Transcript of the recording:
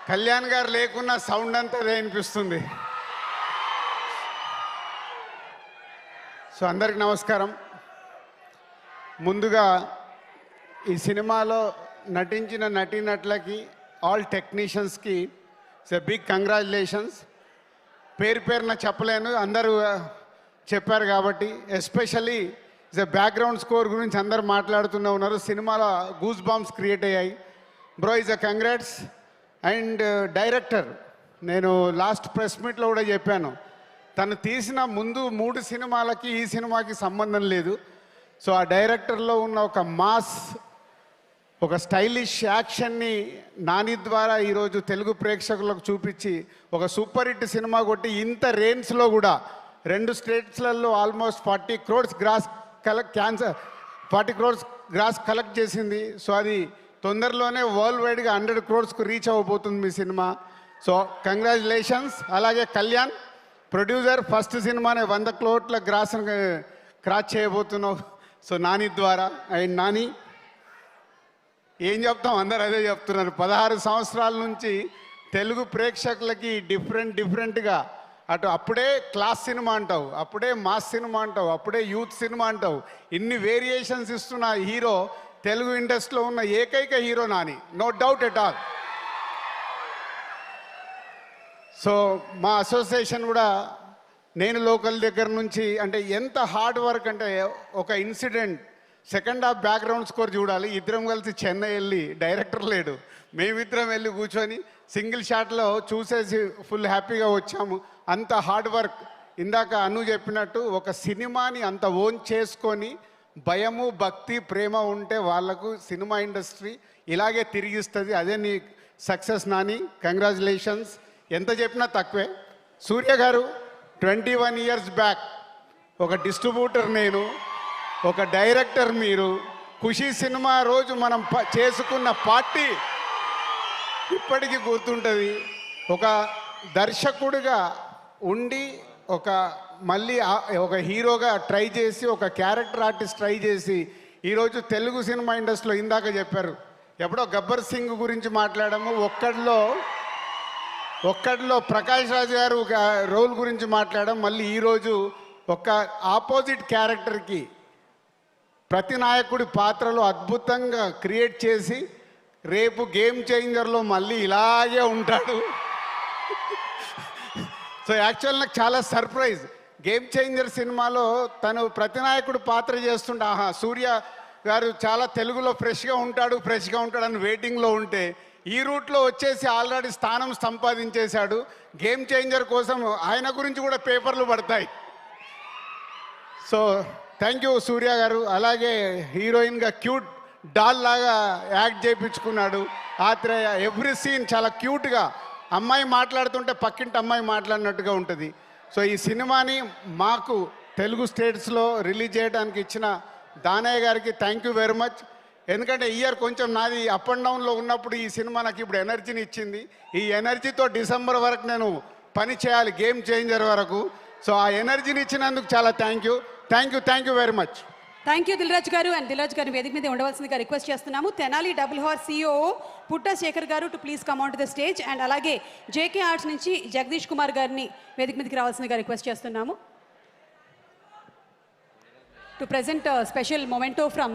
కళ్యాణ్ గారు లేకున్నా సౌండ్ అంతా వినిపిస్తుంది. సో అందరికి నమస్కారం. ముందుగా ఈ సినిమాలో నటించిన నటీనటులకి, ఆల్ టెక్నీషియన్స్కి బిగ్ కంగ్రాచులేషన్స్. పేరు పేరున చెప్పలేను, అందరూ చెప్పారు కాబట్టి. ఎస్పెషల్లీ బ్యాక్గ్రౌండ్ స్కోర్ గురించి అందరు మాట్లాడుతూనే ఉన్నారు. సినిమాలో గూస్ బాంబ్స్ క్రియేట్ అయ్యాయి. Bro is a congrats. And director, నేను లాస్ట్ ప్రెస్ మీట్లో కూడా చెప్పాను, తను తీసిన ముందు 3 సినిమాలకి ఈ సినిమాకి సంబంధం లేదు. సో ఆ డైరెక్టర్లో ఉన్న ఒక మాస్, ఒక స్టైలిష్ యాక్షన్ని నాని ద్వారా ఈరోజు తెలుగు ప్రేక్షకులకు చూపించి ఒక సూపర్ హిట్ సినిమా కొట్టి ఇంత రేంజ్లో కూడా 2 స్టేట్స్లలో ఆల్మోస్ట్ 40 crores గ్రాస్ కలెక్ట్ చేసింది. సో అది తొందరలోనే వరల్డ్ వైడ్గా 100 crores రీచ్ అవ్వబోతుంది మీ సినిమా. So congratulations. అలాగే కళ్యాణ్ ప్రొడ్యూసర్, ఫస్ట్ సినిమానే 100 crores క్రాస్ చేయబోతున్నావు. సో నాని ద్వారా. అండ్ నాని ఏం చెప్తాం, అందరు అదే చెప్తున్నారు. 16 సంవత్సరాల నుంచి తెలుగు ప్రేక్షకులకి డిఫరెంట్గా అటు అప్పుడే క్లాస్ సినిమా అంటావు, అప్పుడే మాస్ సినిమా అంటావు, అప్పుడే యూత్ సినిమా అంటావు, ఇన్ని వేరియేషన్స్ ఇస్తున్న హీరో తెలుగు ఇండస్ట్రీలో ఉన్న ఏకైక hero Nani, no doubt at all. So మా అసోసియేషన్ కూడా నేను లోకల్ దగ్గర నుంచి, అంటే ఎంత హార్డ్ వర్క్ అంటే, ఒక incident second half background score చూడాలి. ఇద్దరం కలిసి చెన్నై వెళ్ళి, డైరెక్టర్ లేడు, మేమిద్దరం వెళ్ళి కూర్చొని సింగిల్ షాట్లో చూసేసి ఫుల్ హ్యాపీగా వచ్చాము. అంత హార్డ్ వర్క్. ఇందాక అను చెప్పినట్టు ఒక సినిమాని అంత ఓన్ చేసుకొని భయము, భక్తి, ప్రేమ ఉంటే వాళ్లకు సినిమా ఇండస్ట్రీ ఇలాగే తిరిగిస్తుంది. అదే నీ సక్సెస్ నాని. కంగ్రాచులేషన్స్. ఎంత చెప్పినా తక్కువే. సూర్య గారు 21 years బ్యాక్ ఒక డిస్ట్రిబ్యూటర్ నేను, ఒక డైరెక్టర్ మీరు. ఖుషీ సినిమా రోజు మనం చేసుకున్న పార్టీ ఇప్పటికీ గుర్తుంటుంది. ఒక దర్శకుడిగా ఉండి మళ్ళీ ఒక హీరోగా ట్రై చేసి, ఒక క్యారెక్టర్ ఆర్టిస్ట్ ట్రై చేసి ఈరోజు తెలుగు సినిమా ఇండస్ట్రీలో, ఇందాక చెప్పారు ఎప్పుడో గబ్బర్ సింగ్ గురించి మాట్లాడాము, ఒక్కడిలో ప్రకాష్ రాజ్ గారు రోల్ గురించి మాట్లాడాం. మళ్ళీ ఈరోజు ఒక ఆపోజిట్ క్యారెక్టర్కి ప్రతి నాయకుడి పాత్రలో అద్భుతంగా క్రియేట్ చేసి రేపు గేమ్ చేంజర్లో మళ్ళీ ఇలాగే ఉంటాడు. సో యాక్చువల్ నాకు చాలా సర్ప్రైజ్. గేమ్ చేంజర్ సినిమాలో తను ప్రతినాయకుడు పాత్ర చేస్తుంటే, ఆహా సూర్య గారు చాలా తెలుగులో ఫ్రెష్గా ఉంటాడు అని వెయిటింగ్లో ఉంటే, ఈ రూట్లో వచ్చేసి ఆల్రెడీ స్థానం సంపాదించేశాడు. గేమ్ చేంజర్ కోసం ఆయన గురించి కూడా పేపర్లు పడతాయి. సో థ్యాంక్ యూ సూర్య గారు. అలాగే హీరోయిన్గా క్యూట్ డాల్ లాగా యాక్ట్ చేయించుకున్నాడు. ఆత్రేయ ఎవ్రీ సీన్ చాలా క్యూట్గా, అమ్మాయి మాట్లాడుతుంటే పక్కింటి అమ్మాయి మాట్లాడినట్టుగా ఉంటుంది. సో ఈ సినిమాని మాకు తెలుగు స్టేట్స్లో రిలీజ్ చేయడానికి ఇచ్చిన దానయ్య గారికి థ్యాంక్ యూ వెరీ మచ్. ఎందుకంటే ఇయర్ కొంచెం నాది అప్ అండ్ డౌన్లో ఉన్నప్పుడు ఈ సినిమా నాకు ఇప్పుడు ఎనర్జీని ఇచ్చింది. ఈ ఎనర్జీతో డిసెంబర్ వరకు నేను పని చేయాలి, గేమ్ చేంజర్ వరకు. సో ఆ ఎనర్జీని ఇచ్చినందుకు చాలా thank you very much. Thank you Dilraj గారు. అండ్ దిల్రాజ్ గారిని వేదిక మీద ఉండవలసిందిగా రిక్వెస్ట్ చేస్తున్నాము. Tenali double hour CEO Putta Shekhar గారు to please come on to the stage. And అలాగే JK ఆర్ట్స్ నుంచి జగదీష్ కుమార్ గారిని వేదిక మీదకి రావాల్సిందిగా రిక్వెస్ట్ చేస్తున్నాము to present special memento from